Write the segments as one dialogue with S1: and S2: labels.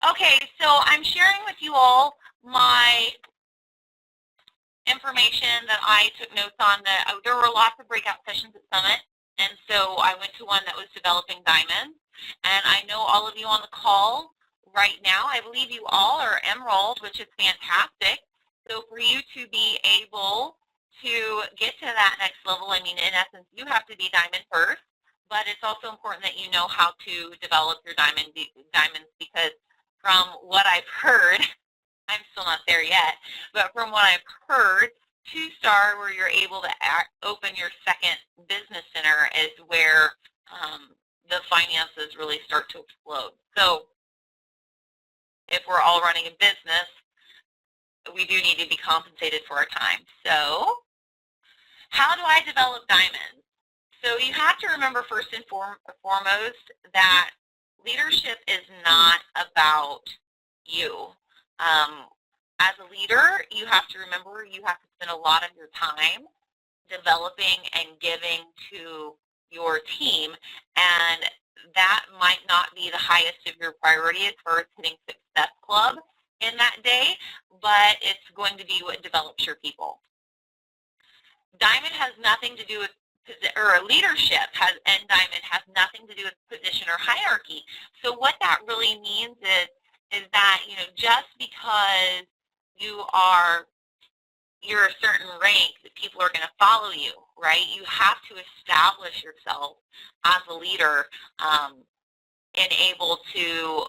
S1: Okay, so I'm sharing with you all my information that I took notes on. There were lots of breakout sessions at Summit, and so I went to one that was developing diamonds. And I know all of you on the call right now, I believe you all are emerald, which is fantastic. So for you to be able to get to that next level, I mean, in essence, you have to be diamond first, but it's also important that you know how to develop your diamonds, because from what I've heard, I'm still not there yet, but from what I've heard, 2-star, where you're able to open your second business center, is where the finances really start to explode. So if we're all running a business, we do need to be compensated for our time. So how do I develop diamonds? So you have to remember first and foremost that leadership is not about you. As a leader, you have to remember you have to spend a lot of your time developing and giving to your team, and that might not be the highest of your priority as far as hitting Success Club in that day, but it's going to be what develops your people. Diamond has nothing to do with, or leadership and diamond has nothing to do with position or hierarchy. So what that really means is that, you know, just because you're a certain rank, that people are going to follow you, right? You have to establish yourself as a leader and able to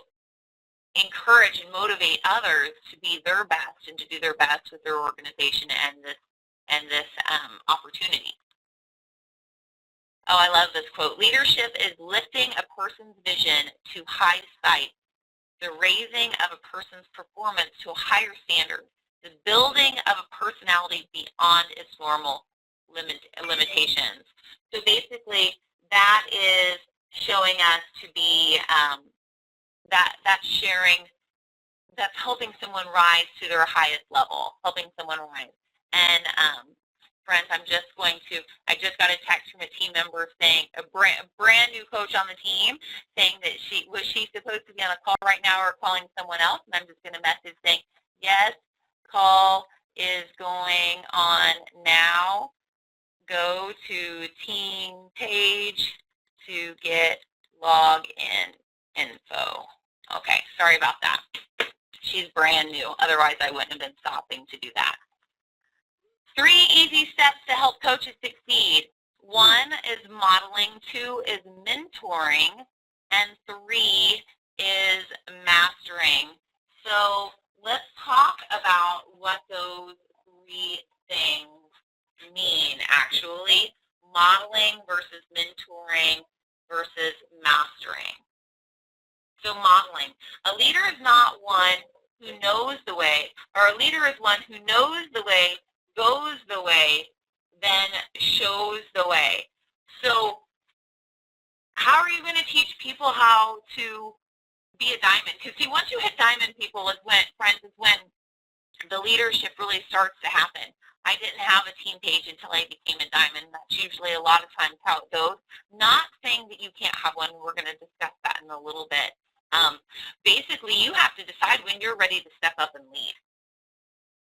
S1: encourage and motivate others to be their best and to do their best with their organization and this opportunity. Oh, I love this quote. Leadership is lifting a person's vision to high heights, the raising of a person's performance to a higher standard, the building of a personality beyond its normal limitations. So basically, that is showing us to be that's sharing, that's helping someone rise to their highest level, helping someone rise. And friends, I just got a text from a team member saying, a brand new coach on the team, saying that was she supposed to be on a call right now or calling someone else? And I'm just going to message saying, yes, call is going on now. Go to team page to get login info. Okay, sorry about that. She's brand new. Otherwise, I wouldn't have been stopping to do that. 3 easy steps to help coaches succeed. 1 is modeling, 2 is mentoring, and 3 is mastering. So let's talk about what those 3 things mean, actually. Modeling versus mentoring versus mastering. So modeling. A leader is not one who knows the way, or a leader is one who knows the way, goes the way, then shows the way. So how are you going to teach people how to be a diamond? Because see, once you hit diamond, people, is when the leadership really starts to happen. I didn't have a team page until I became a diamond. That's usually a lot of times how it goes. Not saying that you can't have one. We're going to discuss that in a little bit. Basically, you have to decide when you're ready to step up and lead.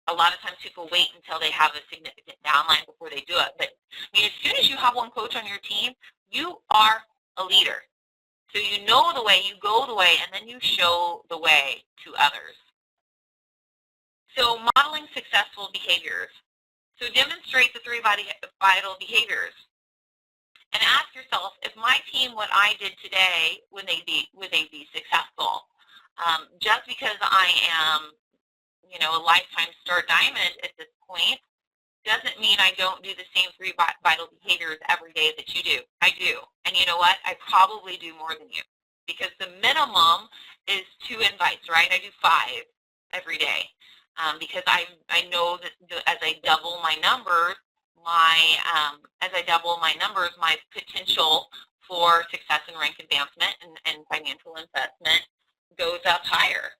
S1: A lot of times people wait until they have a significant downline before they do it. But I mean, as soon as you have one coach on your team, you are a leader. So you know the way, you go the way, and then you show the way to others. So modeling successful behaviors. So demonstrate the 3 vital behaviors. And ask yourself, if my team, what I did today, would they be successful? Just because I am, you know, a lifetime star diamond at this point, doesn't mean I don't do the same 3 vital behaviors every day that you do. I do. And you know what? I probably do more than you, because the minimum is 2 invites, right? I do 5 every day, because I know that as I double my numbers, my potential for success and rank advancement and financial investment goes up higher,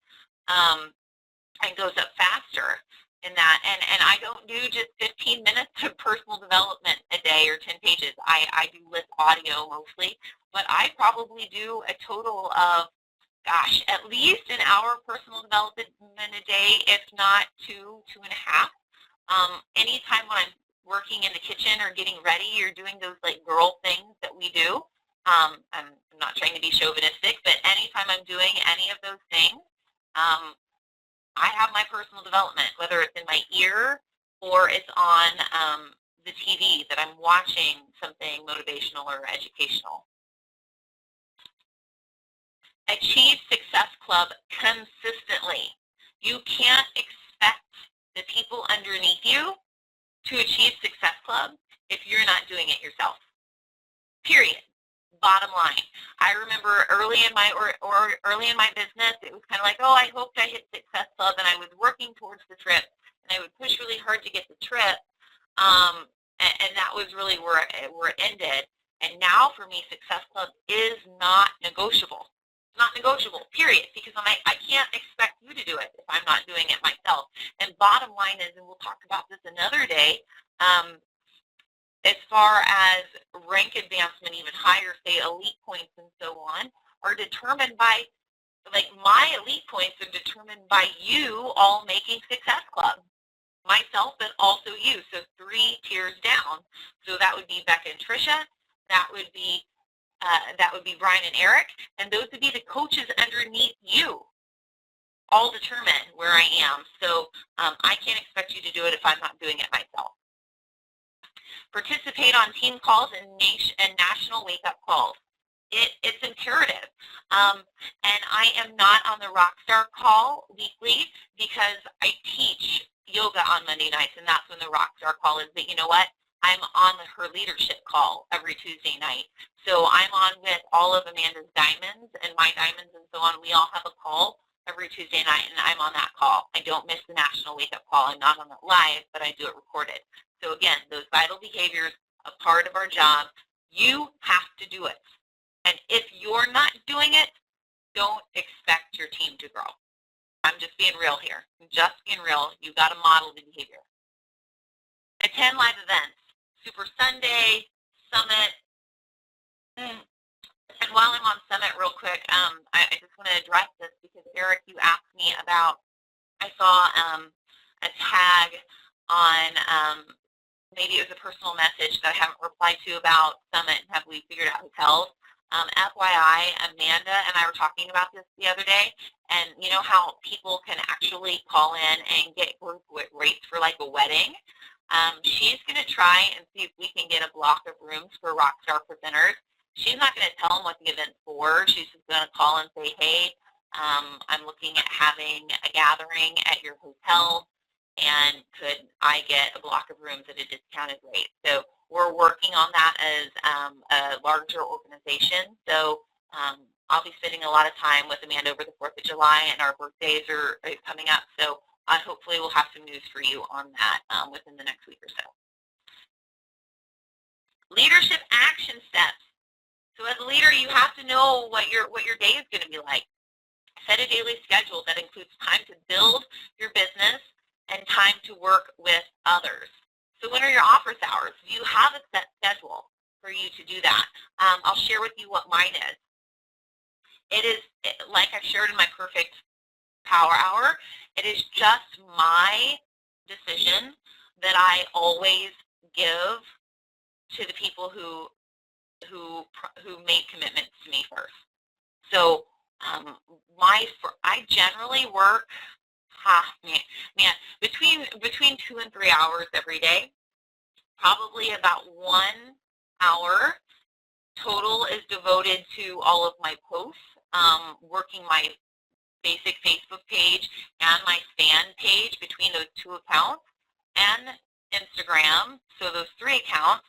S1: and goes up faster in that. And I don't do just 15 minutes of personal development a day or 10 pages. I do list audio mostly, but I probably do a total of gosh, at least an hour of personal development a day, if not 2.5. Anytime when I'm working in the kitchen or getting ready or doing those like girl things that we do, I'm not trying to be chauvinistic, but anytime I'm doing any of those things, I have my personal development, whether it's in my ear or it's on the TV that I'm watching something motivational or educational. Achieve Success Club consistently. You can't expect the people underneath you to achieve Success Club if you're not doing it yourself. Period. Bottom line. I remember early in my early in my business, it was kind of like, oh, I hoped I hit Success Club, and I was working towards the trip, and I would push really hard to get the trip, and that was really where it ended. And now for me, Success Club is not negotiable. It's not negotiable, period, because I can't expect you to do it if I'm not doing it myself. And bottom line is, and we'll talk about this another day, as far as rank advancement, even higher, say elite points and so on, are determined by, like my elite points are determined by you all making Success Club. Myself, but also you. So 3 tiers down. So that would be Becca and Trisha. That would be Brian and Eric, and those would be the coaches underneath you. All determine where I am. So I can't expect you to do it if I'm not doing it myself. Participate on team calls and national wake-up calls. It's imperative. And I am not on the Rockstar call weekly because I teach yoga on Monday nights, and that's when the Rockstar call is. But you know what? I'm on her leadership call every Tuesday night. So I'm on with all of Amanda's diamonds and my diamonds and so on. We all have a call every Tuesday night, and I'm on that call. I don't miss the national wake-up call. I'm not on it live, but I do it recorded. So again, those vital behaviors, a part of our job, you have to do it. And if you're not doing it, don't expect your team to grow. I'm just being real here. I'm just being real. You got to model the behavior. Attend live events. Super Sunday, Summit. And while I'm on Summit real quick, I just want to address this because, Eric, you asked me about, I saw a tag on, maybe it was a personal message that I haven't replied to about Summit and have we figured out hotels. FYI, Amanda and I were talking about this the other day, and you know how people can actually call in and get group rates for like a wedding? She's going to try and see if we can get a block of rooms for Rockstar presenters. She's not going to tell them what the event's for. She's just going to call and say, hey, I'm looking at having a gathering at your hotel, and could I get a block of rooms at a discounted rate? So we're working on that as a larger organization. So I'll be spending a lot of time with Amanda over the 4th of July, and our birthdays are coming up. So hopefully we'll have some news for you on that within the next week or so. Leadership action steps. So as a leader, you have to know what your day is going to be like. Set a daily schedule that includes time to build your business and time to work with others. So when are your office hours? Do you have a set schedule for you to do that? I'll share with you what mine is. It is, like I've shared in my Perfect Power Hour, it is just my decision that I always give to the people who made commitments to me first. So I generally work between 2 and 3 hours every day. Probably about 1 hour total is devoted to all of my posts, working my basic Facebook page and my fan page between those 2 accounts, and Instagram. So those 3 accounts,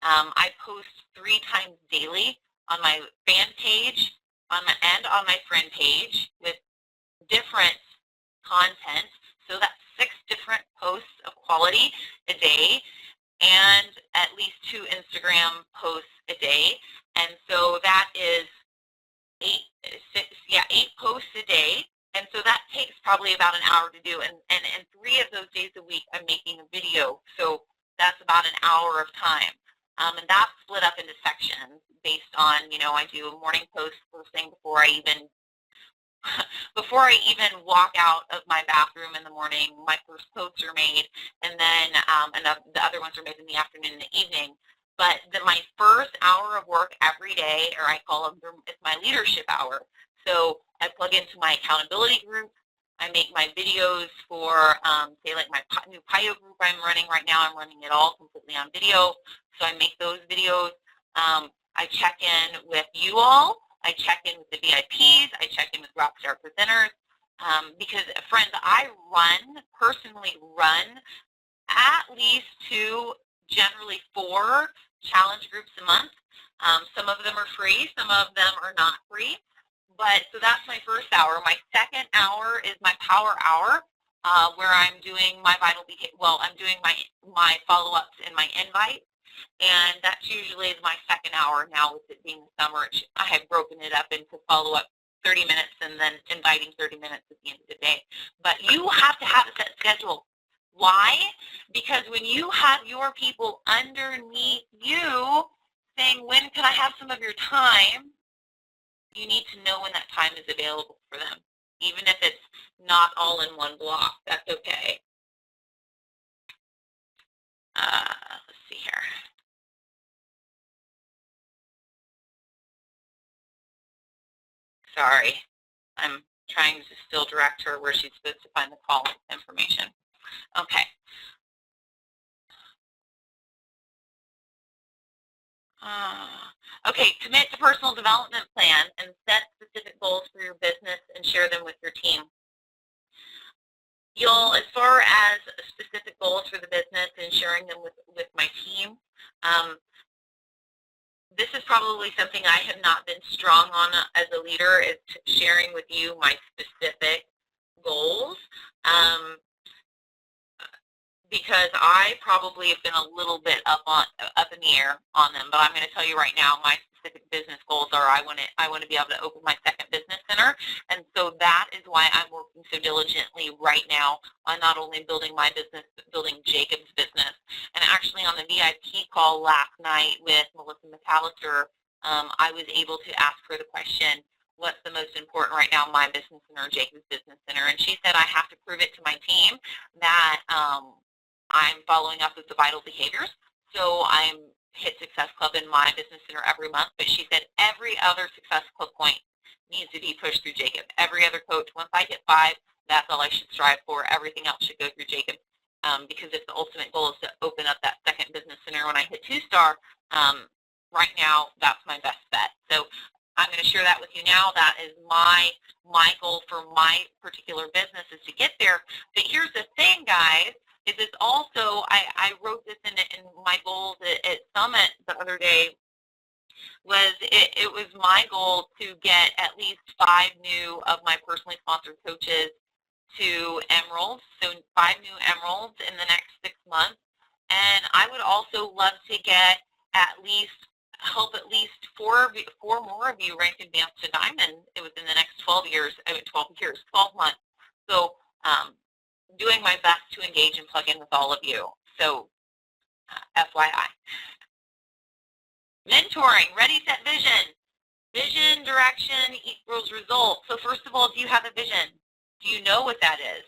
S1: I post 3 times daily on my fan page and on my friend page with different content. So that's 6 different posts of quality a day, and at least 2 Instagram posts a day. And so that is 8 posts a day. And so that takes probably about an hour to do. And 3 of those days a week, I'm making a video. So that's about an hour of time. And that's split up into sections based on, I do a morning post first thing before I even before I even walk out of my bathroom in the morning, my first posts are made, and then the other ones are made in the afternoon and the evening. But my first hour of work every day, or I call them, it's my leadership hour. So I plug into my accountability group. I make my videos for, say, like my new PIO group I'm running right now. I'm running it all completely on video. So I make those videos. I check in with you all. I check in with the VIPs. I check in with rockstar presenters. Because, friends, I personally run at least 2, generally 4 challenge groups a month. Some of them are free. Some of them are not free. But so that's my first hour. My second hour is my power hour, where I'm doing my I'm doing my follow-ups and my invite, and that's usually my second hour. Now with it being the summer, I have broken it up into follow-up 30 minutes and then inviting 30 minutes at the end of the day. But you have to have a set schedule. Why? Because when you have your people underneath you saying, when can I have some of your time, you need to know when that time is available for them. Even if it's not all in one block, that's okay. Let's see here. Sorry, I'm trying to still direct her where she's supposed to find the call information. Okay. Okay, commit to personal development plan and set specific goals for your business and share them with your team. As far as specific goals for the business and sharing them with my team, this is probably something I have not been strong on as a leader, is sharing with you my specific goals. Because I probably have been a little bit up in the air on them, but I'm going to tell you right now, my specific business goals are I want to be able to open my second business center, and so that is why I'm working so diligently right now on not only building my business, but building Jacob's business. And actually, on the VIP call last night with Melissa McAllister, I was able to ask her the question, what's the most important right now, my business center or Jacob's business center? And she said I have to prove it to my team that I'm following up with the vital behaviors. So I'm hit Success Club in my business center every month, but she said every other Success Club point needs to be pushed through Jacob. Every other coach, once I hit 5, that's all I should strive for. Everything else should go through Jacob, because if the ultimate goal is to open up that second business center when I hit 2-star, right now that's my best bet. So I'm going to share that with you now. That is my goal for my particular business, is to get there. But here's the thing, guys. Is it's also, I wrote this in my goals at Summit the other day, was it was my goal to get at least 5 new of my personally sponsored coaches to Emeralds, so 5 new Emeralds in the next 6 months. And I would also love to get help at least 4 more of you rank advanced to Diamond within the next 12 months. So doing my best to engage and plug in with all of you. So FYI. Mentoring, ready, set, vision. Vision, direction equals result. So first of all, do you have a vision? Do you know what that is?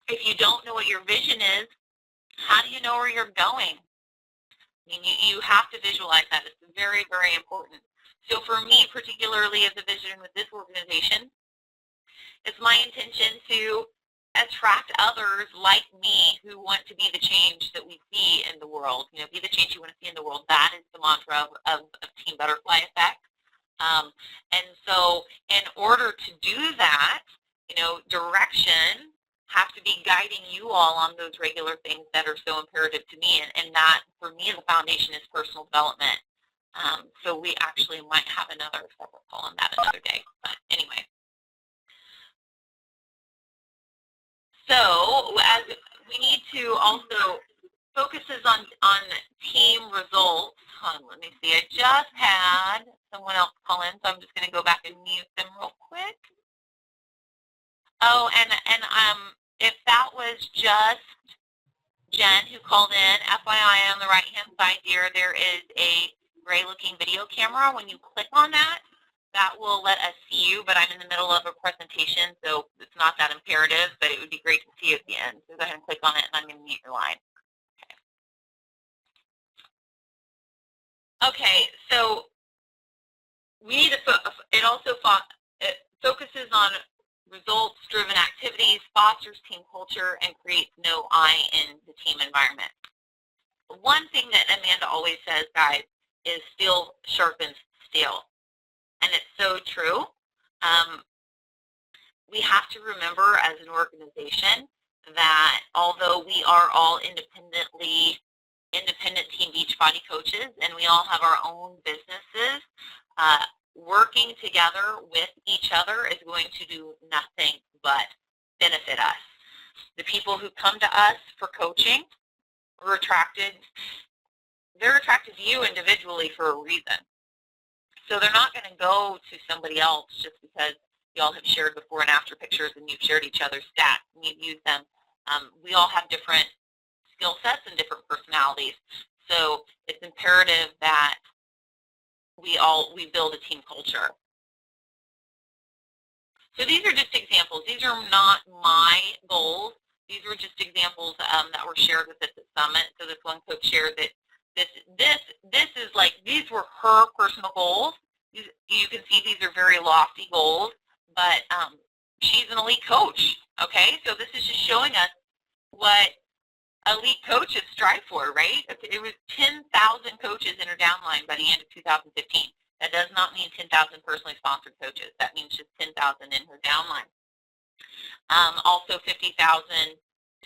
S1: If you don't know what your vision is, how do you know where you're going? I mean, you have to visualize that. It's very, very important. So for me, particularly as a vision with this organization, it's my intention to attract others like me who want to be the change that we see in the world. You know, be the change you want to see in the world. That is the mantra of Team Butterfly Effect. And so in order to do that, you know, direction have to be guiding you all on those regular things that are so imperative to me. And that, for me, the foundation is personal development. So we actually might have another separate call on that another day. But anyway. So as we need to also focuses on team results. Hold on, let me see. I just had someone else call in, so I'm just going to go back and mute them real quick. Oh, and if that was just Jen who called in, FYI, on the right-hand side here, there is a gray-looking video camera. When you click on that, that will let us see you, but I'm in the middle of a presentation, so it's not that imperative, but it would be great to see you at the end. So go ahead and click on it, and I'm going to mute your line. Okay, so we need to, it also it focuses on results-driven activities, fosters team culture, and creates no I in the team environment. One thing that Amanda always says, guys, is steel sharpens steel. And it's so true. We have to remember as an organization that although we are all independent Team Beachbody coaches, and we all have our own businesses, working together with each other is going to do nothing but benefit us. The people who come to us for coaching are attracted, they're attracted to you individually for a reason. So they're not going to go to somebody else just because y'all have shared before and after pictures and you've shared each other's stats and you've used them. We all have different skill sets and different personalities. So it's imperative that we build a team culture. So these are just examples. These are not my goals. These were just examples that were shared with us at Summit. So this one coach shared that this is like, these were her personal goals. You can see these are very lofty goals, but she's an elite coach, okay? So this is just showing us what elite coaches strive for, right? It was 10,000 coaches in her downline by the end of 2015. That does not mean 10,000 personally sponsored coaches. That means just 10,000 in her downline. Also 50,000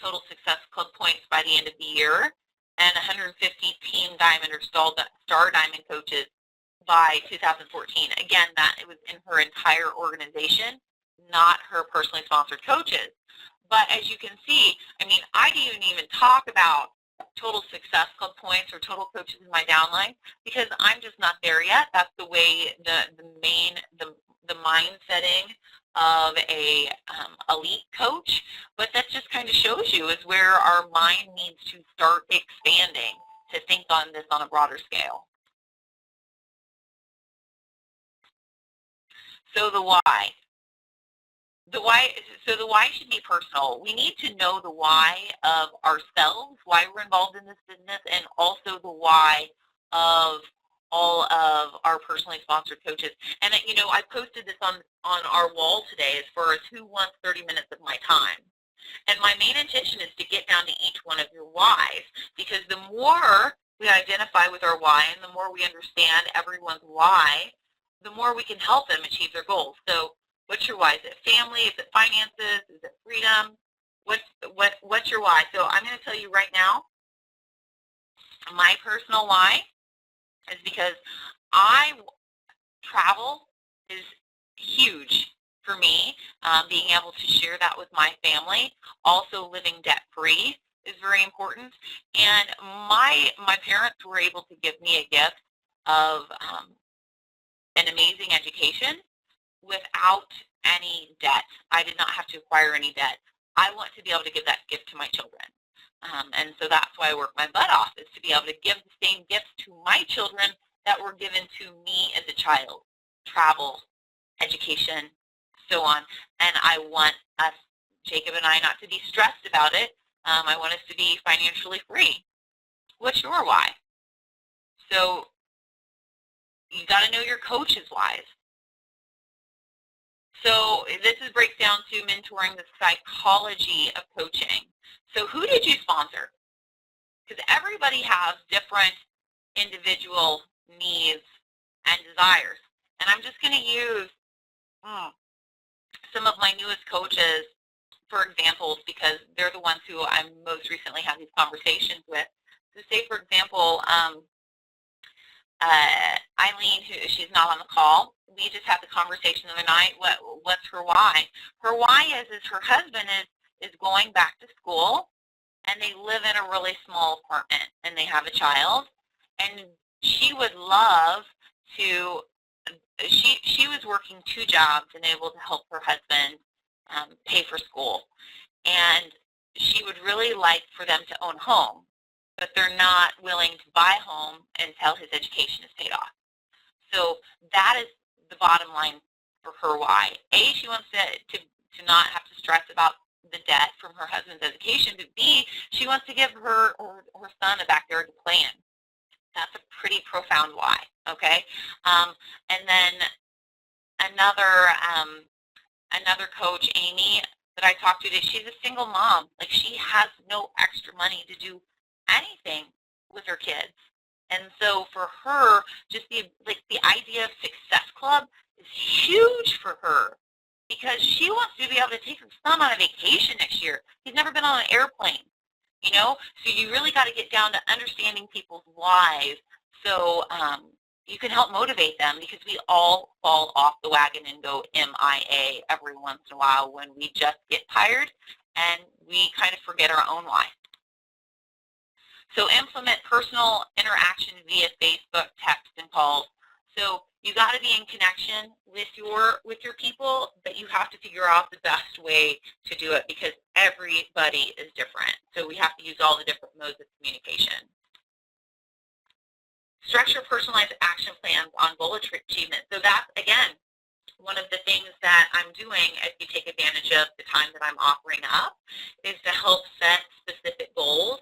S1: total success club points by the end of the year, and 150 team diamond or star diamond coaches by 2014. Again, that it was in her entire organization, not her personally sponsored coaches. But as you can see, I mean, I didn't even talk about total success club points or total coaches in my downline because I'm just not there yet. That's the way the mind setting of a elite coach. But that just kind of shows you is where our mind needs to start expanding to think on this on a broader scale. So the why. So the why should be personal. We need to know the why of ourselves, why we're involved in this business, and also the why of all of our personally sponsored coaches. And you know, I posted this on our wall today as far as who wants 30 minutes of my time. And my main intention is to get down to each one of your whys, because the more we identify with our why and the more we understand everyone's why, the more we can help them achieve their goals. So what's your why? Is it family? Is it finances? Is it freedom? What's your why? So I'm going to tell you right now, my personal why is because travel is huge for me. Being able to share that with my family, also living debt-free is very important. And my parents were able to give me a gift of an amazing education without any debt. I did not have to acquire any debt. I want to be able to give that gift to my children. And so that's why I work my butt off, is to be able to give the same gifts to my children that were given to me as a child. Travel, education, so on. And I want us, Jacob and I, not to be stressed about it. I want us to be financially free. What's your why? So you got to know your coach's whys. So this breaks down to mentoring the psychology of coaching. So who did you sponsor? Because everybody has different individual needs and desires. And I'm just going to use some of my newest coaches for examples because they're the ones who I most recently had these conversations with. So say, for example, Eileen, she's not on the call. We just had the conversation the other night. What's her why? Her why is her husband is going back to school, and they live in a really small apartment, and they have a child, and she would love to. She was working 2 jobs and able to help her husband pay for school, and she would really like for them to own a home, but they're not willing to buy a home until his education is paid off. So that is the bottom line for her why. A, she wants to not have to stress about the debt from her husband's education, but B, she wants to give her son a backyard to play in. That's a pretty profound why, okay? And then another coach, Amy, that I talked to today, she's a single mom. Like, she has no extra money to do anything with her kids. And so for her, just the idea of Success Club is huge for her, because she wants to be able to take her son on a vacation next year. He's never been on an airplane, you know? So you really got to get down to understanding people's whys so you can help motivate them, because we all fall off the wagon and go MIA every once in a while when we just get tired and we kind of forget our own why. So implement personal interaction via Facebook, text, and calls. So you got to be in connection with your people, but you have to figure out the best way to do it, because everybody is different. So we have to use all the different modes of communication. Structure personalized action plans on goal achievement. So that's, again, one of the things that I'm doing as you take advantage of the time that I'm offering up, is to help set specific goals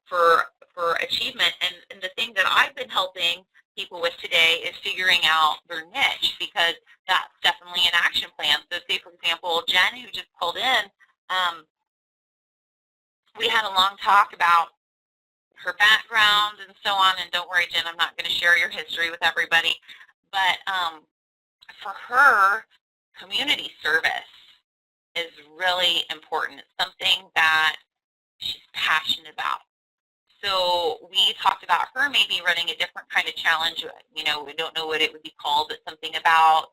S1: for achievement. And the thing that I've been helping people with today is figuring out their niche, because that's definitely an action plan. So say, for example, Jen, who just called in, we had a long talk about her background and so on, and don't worry, Jen, I'm not going to share your history with everybody, but for her, community service is really important. It's something that she's passionate about. So we talked about her maybe running a different kind of challenge. You know, we don't know what it would be called, but something about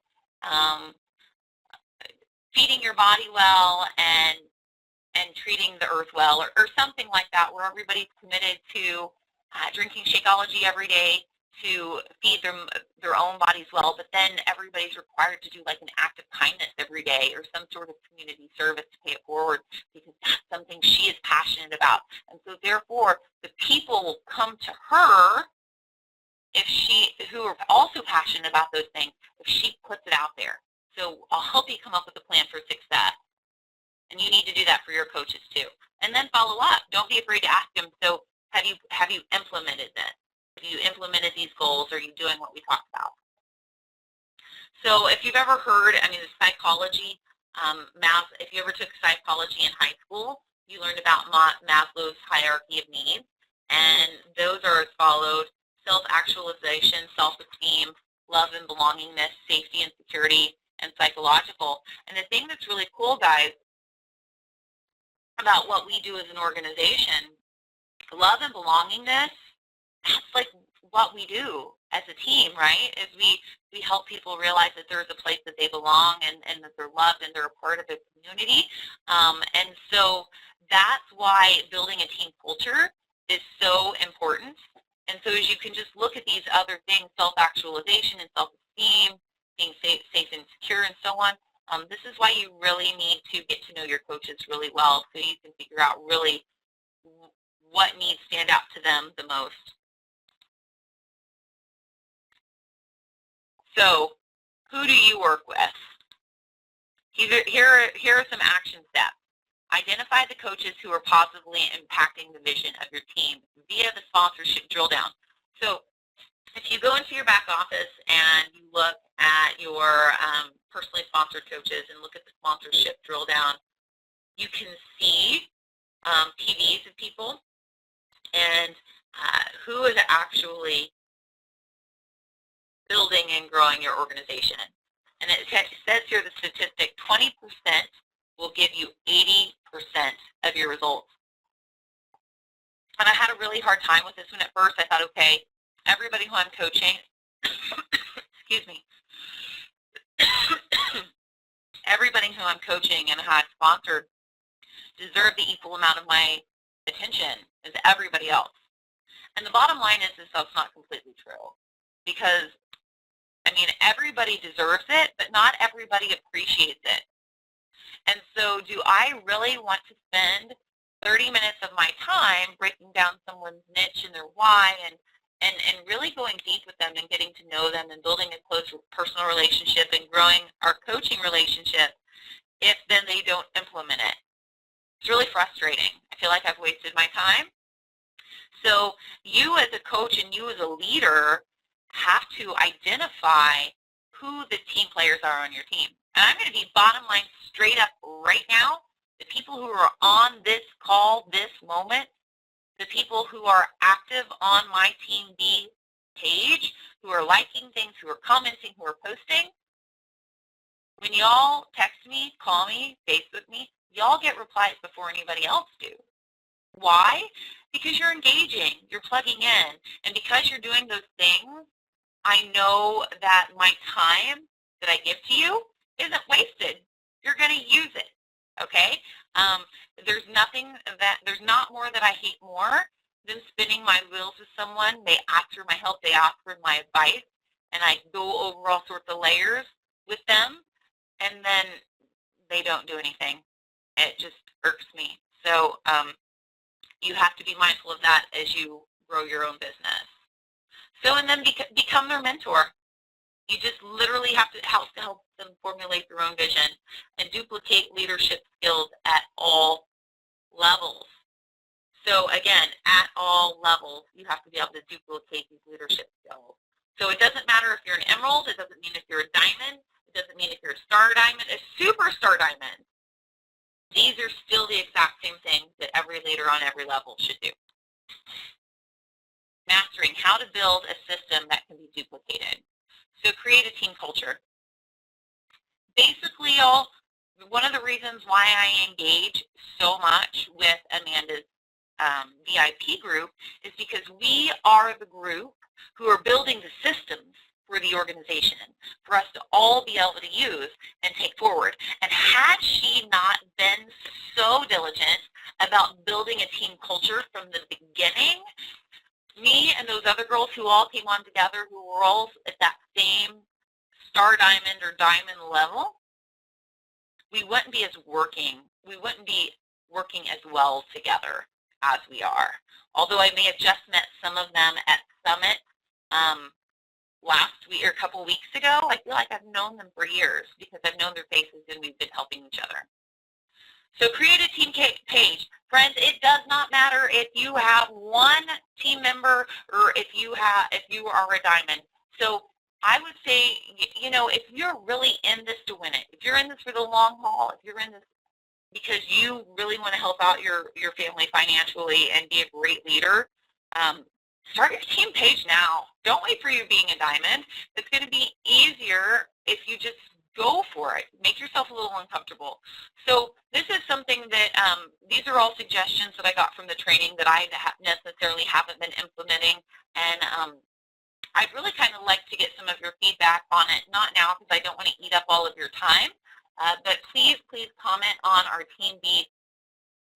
S1: feeding your body well and treating the earth well, or something like that, where everybody's committed to drinking Shakeology every day to feed their own bodies well, but then everybody's required to do like an act of kindness every day, or some sort of community service to pay it forward, because that's something she is passionate about. And so therefore, the people will come to her who are also passionate about those things, if she puts it out there. So I'll help you come up with a plan for success. And you need to do that for your coaches too. And then follow up. Don't be afraid to ask them, so have you implemented this? Have you implemented these goals? Are you doing what we talked about? So if you've ever heard, I mean, the psychology, if you ever took psychology in high school, you learned about Maslow's hierarchy of needs. And those are as followed: self-actualization, self-esteem, love and belongingness, safety and security, and psychological. And the thing that's really cool, guys, about what we do as an organization, love and belongingness, that's like what we do as a team, right? Is we help people realize that there's a place that they belong, and that they're loved and they're a part of a community. And so that's why building a team culture is so important. And so as you can just look at these other things, self-actualization and self-esteem, being safe and secure, and so on, this is why you really need to get to know your coaches really well, so you can figure out really what needs stand out to them the most. So who do you work with? Here are some action steps. Identify the coaches who are positively impacting the vision of your team via the sponsorship drill down. So if you go into your back office and you look at your personally sponsored coaches and look at the sponsorship drill down, you can see PVs of people and who is actually building and growing your organization. And it says here the statistic, 20% will give you 80% of your results. And I had a really hard time with this one at first. I thought, okay, everybody who I'm coaching, excuse me, everybody who I'm coaching and have sponsored deserve the equal amount of my attention as everybody else. And the bottom line is that's not completely true, because, I mean, everybody deserves it, but not everybody appreciates it. And so do I really want to spend 30 minutes of my time breaking down someone's niche and their why and really going deep with them and getting to know them and building a close personal relationship and growing our coaching relationship if then they don't implement it. It's really frustrating. I feel like I've wasted my time. So you as a coach and you as a leader have to identify who the team players are on your team. And I'm going to be bottom line straight up right now. The people who are on this call this moment, the people who are active on my Team B page, who are liking things, who are commenting, who are posting, when y'all text me, call me, Facebook me, y'all get replies before anybody else do. Why? Because you're engaging, you're plugging in, and because you're doing those things, I know that my time that I give to you isn't wasted. You're going to use it, okay? There's not more that I hate more than spinning my wheels with someone. They ask for my help, they ask for my advice, and I go over all sorts of layers with them, and then they don't do anything. It just irks me. So you have to be mindful of that as you grow your own business. So, and then become their mentor. You just literally have to help them formulate their own vision and duplicate leadership skills at all levels. So again, at all levels, you have to be able to duplicate these leadership skills. So it doesn't matter if you're an emerald, it doesn't mean if you're a diamond, it doesn't mean if you're a star diamond, a superstar diamond. These are still the exact same things that every leader on every level should do. Mastering how to build a system that can be duplicated. So create a team culture. Basically, y'all, one of the reasons why I engage so much with Amanda's VIP group is because we are the group who are building the systems for the organization for us to all be able to use and take forward. And had she not been so diligent about building a team culture from the beginning, me and those other girls who all came on together, who were all at that same star diamond or diamond level, we wouldn't be working as well together as we are. Although I may have just met some of them at Summit last week or a couple weeks ago, I feel like I've known them for years because I've known their faces and we've been helping each other. So create a team page. Friends, it does not matter if you have one team member or if you are a diamond. So I would say, if you're really in this to win it, if you're in this for the long haul, if you're in this because you really want to help out your family financially and be a great leader, start your team page now. Don't wait for you being a diamond. It's going to be easier if you just go for it. Make yourself a little uncomfortable. So this is something that, these are all suggestions that I got from the training that I necessarily haven't been implementing. And I'd really kind of like to get some of your feedback on it. Not now because I don't want to eat up all of your time. But please comment on our Team B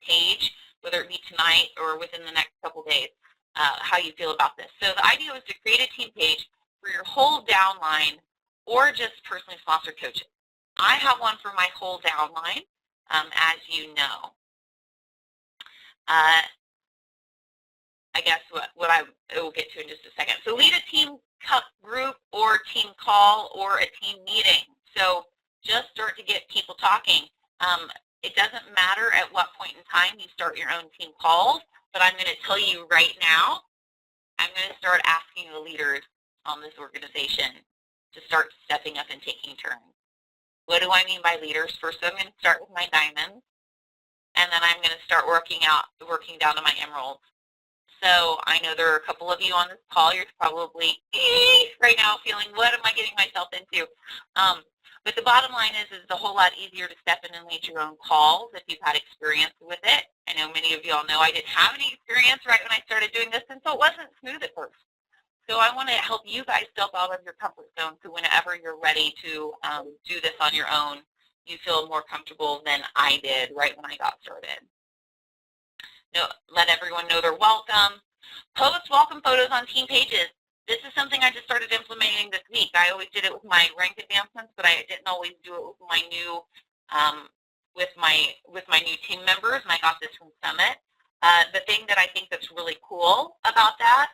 S1: page, whether it be tonight or within the next couple days, how you feel about this. So the idea was to create a team page for your whole downline or just personally sponsored coaches. I have one for my whole downline, as you know. I guess what I will get to in just a second. So lead a team group or team call or a team meeting. So just start to get people talking. It doesn't matter at what point in time you start your own team calls, but I'm going to tell you right now, I'm going to start asking the leaders on this organization to start stepping up and taking turns. What do I mean by leaders? First, I'm going to start with my diamonds, and then I'm going to start working down to my emeralds. So I know there are a couple of you on this call. You're probably right now feeling, what am I getting myself into? But the bottom line is it's a whole lot easier to step in and lead your own calls if you've had experience with it. I know many of you all know I didn't have any experience right when I started doing this, and so it wasn't smooth at first. So I want to help you guys step out of your comfort zone so whenever you're ready to do this on your own, you feel more comfortable than I did right when I got started. Let everyone know they're welcome. Post welcome photos on team pages. This is something I just started implementing this week. I always did it with my rank advancements, but I didn't always do it with my new new team members, and I got this from Summit. The thing that I think that's really cool about that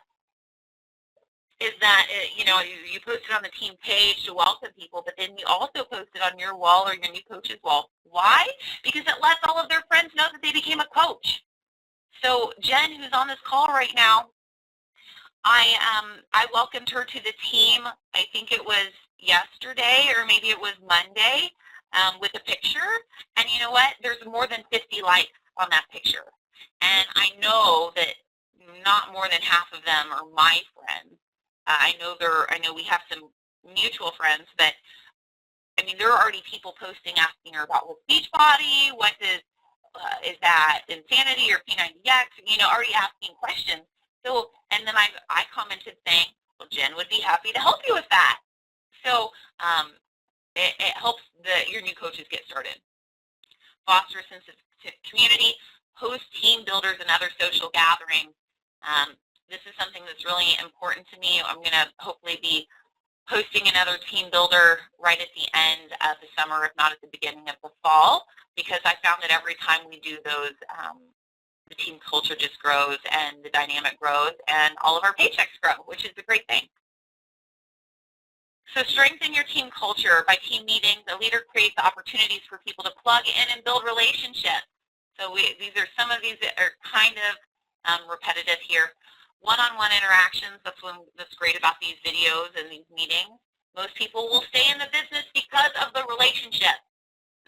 S1: is that, you post it on the team page to welcome people, but then you also post it on your wall or your new coach's wall. Why? Because it lets all of their friends know that they became a coach. So Jen, who's on this call right now, I welcomed her to the team. I think it was yesterday or maybe it was Monday, with a picture. And you know what? There's more than 50 likes on that picture. And I know that not more than half of them are my friends. I know we have some mutual friends, but I mean, there are already people posting asking her about what's Beachbody, what is that Insanity or P90X, already asking questions. So, and then I commented saying, well, Jen would be happy to help you with that. So it helps your new coaches get started. Foster a sense of community, host team builders and other social gatherings. This is something that's really important to me. I'm going to hopefully be hosting another team builder right at the end of the summer, if not at the beginning of the fall, because I found that every time we do those, the team culture just grows and the dynamic grows and all of our paychecks grow, which is a great thing. So strengthen your team culture. By team meetings, a leader creates opportunities for people to plug in and build relationships. So some of these that are kind of repetitive here. One-on-one interactions, that's great about these videos and these meetings. Most people will stay in the business because of the relationship,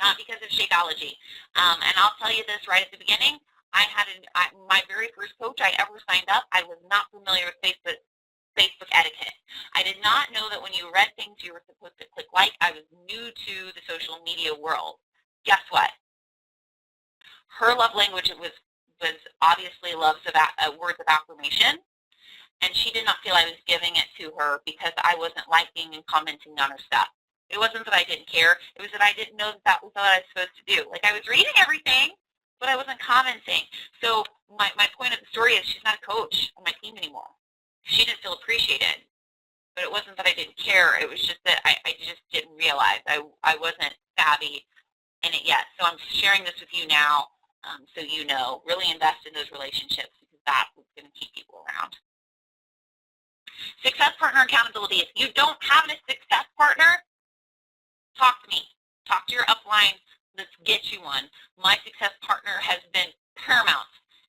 S1: not because of Shakeology. And I'll tell you this right at the beginning, my very first coach I ever signed up, I was not familiar with Facebook etiquette. I did not know that when you read things you were supposed to click like. I was new to the social media world. Guess what? Her love language was obviously words of affirmation, and she did not feel I was giving it to her because I wasn't liking and commenting on her stuff. It wasn't that I didn't care. It was that I didn't know that was what I was supposed to do. Like, I was reading everything, but I wasn't commenting. So my point of the story is she's not a coach on my team anymore. She didn't feel appreciated, but it wasn't that I didn't care. It was just that I just didn't realize I wasn't savvy in it yet. So I'm sharing this with you now, so you know. Really invest in those relationships because that's what's going to keep people around. Success partner accountability. If you don't have a success partner, talk to me. Talk to your upline. Let's get you one. My success partner has been paramount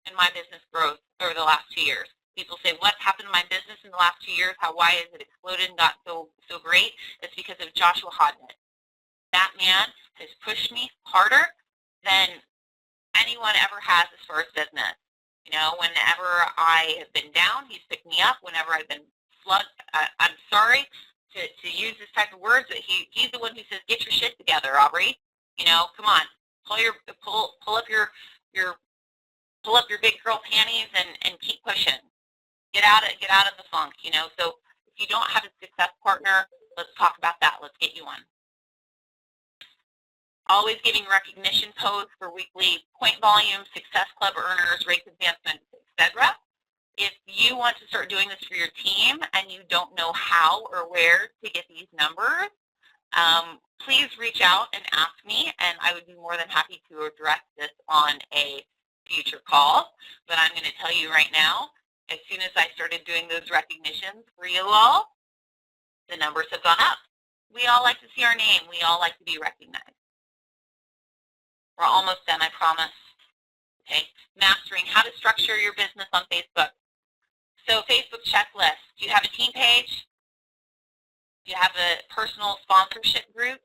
S1: in my business growth over the last 2 years. People say, what's happened in my business in the last 2 years? Why has it exploded and got so great? It's because of Joshua Hodnett. That man has pushed me harder than anyone ever has as far as business. Whenever I have been down, he's picked me up. Whenever I've been slugged, I'm sorry to use this type of words, but he's the one who says, get your shit together, Aubrey. Come on, pull up your big girl panties and keep pushing. Get out of the funk. So if you don't have a success partner, let's talk about that. Let's get you one. Always giving recognition posts for weekly point volume, success club earners, race advancements, etc. If you want to start doing this for your team and you don't know how or where to get these numbers, please reach out and ask me, and I would be more than happy to address this on a future call. But I'm going to tell you right now, as soon as I started doing those recognitions for you all, the numbers have gone up. We all like to see our name. We all like to be recognized. We're almost done, I promise. Okay, mastering how to structure your business on Facebook. So Facebook checklist. Do you have a team page? Do you have a personal sponsorship group?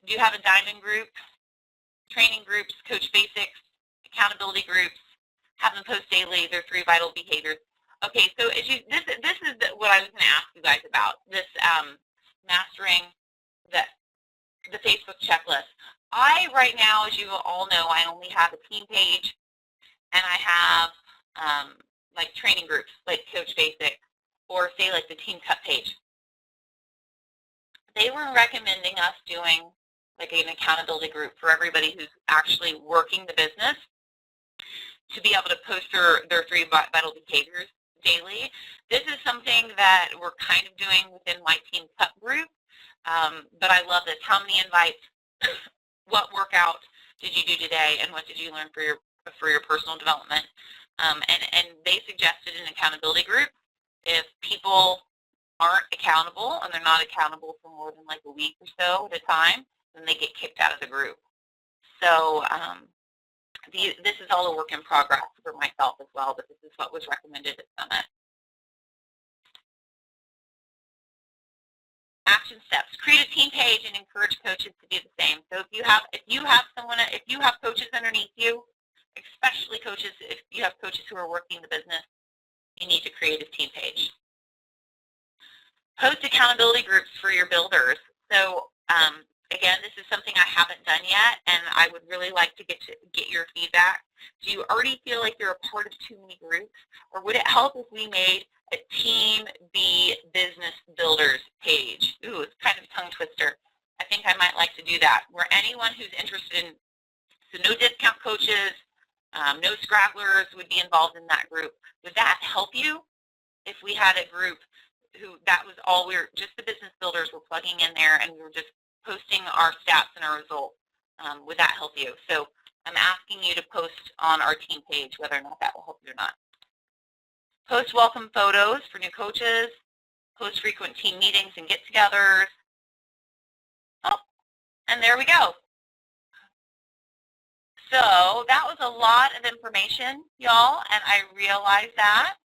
S1: Do you have a diamond group? Training groups, coach basics, accountability groups, have them post daily, their 3 vital behaviors. Okay, so this is what I was going to ask you guys about, this mastering the Facebook checklist. Right now, as you all know, I only have a team page, and I have like training groups, like Coach Basic, or say like the Team Cut page. They were recommending us doing like an accountability group for everybody who's actually working the business to be able to post their 3 vital behaviors daily. This is something that we're kind of doing within my Team Cut group, but I love this. How many invites? What workout did you do today, and what did you learn for your personal development? And they suggested an accountability group. if people aren't accountable and they're not accountable for more than like a week or so at a time, then they get kicked out of the group. So this is all a work in progress for myself as well, but this is what was recommended at Summit. Action steps: create a team page and encourage coaches to do the same. So if you have coaches underneath you, especially coaches, if you have coaches who are working the business, you need to create a team page. Post accountability groups for your builders. So again, this is something I haven't done yet, and I would really like to get your feedback. Do you already feel like you're a part of too many groups, or would it help if we made a Team B Business Builders page? Ooh, it's kind of a tongue twister. I think I might like to do that, where anyone who's interested in, so no discount coaches, no scrabblers would be involved in that group. Would that help you if we had a group who that was all just the business builders were plugging in there and we were just posting our stats and our results? Would that help you? So I'm asking you to post on our team page whether or not that will help you or not. Post welcome photos for new coaches. Post frequent team meetings and get-togethers. Oh, and there we go. So that was a lot of information, y'all, and I realize that.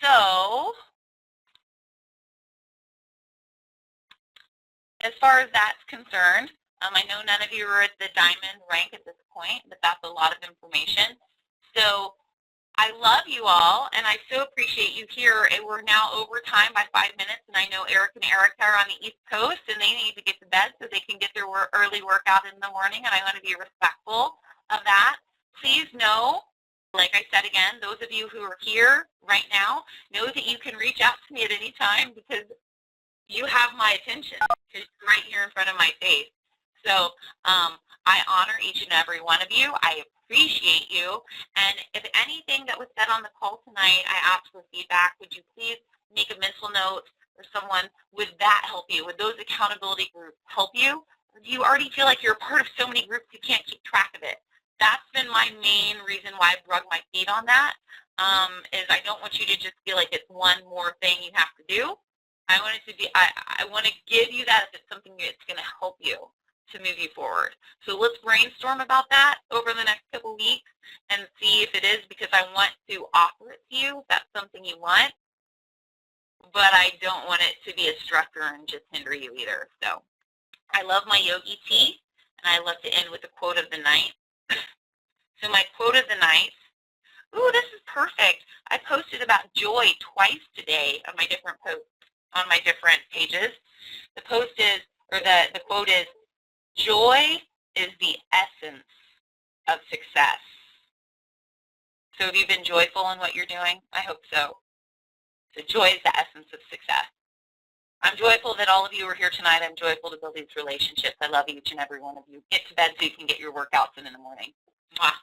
S1: So as far as that's concerned, I know none of you are at the diamond rank at this point, but that's a lot of information. So I love you all, and I so appreciate you here. We're now over time by 5 minutes, and I know Eric and Erica are on the East Coast, and they need to get to bed so they can get their early workout in the morning, and I want to be respectful of that. Please know, like I said again, those of you who are here right now, know that you can reach out to me at any time because you have my attention. It's right here in front of my face. So I honor each and every one of you. I appreciate you. And if anything that was said on the call tonight, I asked for feedback. Would you please make a mental note or someone? Would that help you? Would those accountability groups help you? Or do you already feel like you're a part of so many groups you can't keep track of it? That's been my main reason why I've drug my feet on that, is I don't want you to just feel like it's one more thing you have to do. I want it to be, I want to give you that if it's something that's going to help you to move you forward. So let's brainstorm about that over the next couple weeks and see if it is, because I want to offer it to you if that's something you want, but I don't want it to be a stressor and just hinder you either. So I love my yogi tea, and I love to end with a quote of the night. So my quote of the night, ooh, this is perfect. I posted about joy twice today on my different posts, on my different pages. The post is, or the quote is, joy is the essence of success. So have you been joyful in what you're doing? I hope so. So joy is the essence of success. I'm joyful that all of you are here tonight. I'm joyful to build these relationships. I love each and every one of you. Get to bed so you can get your workouts in the morning. Mwah.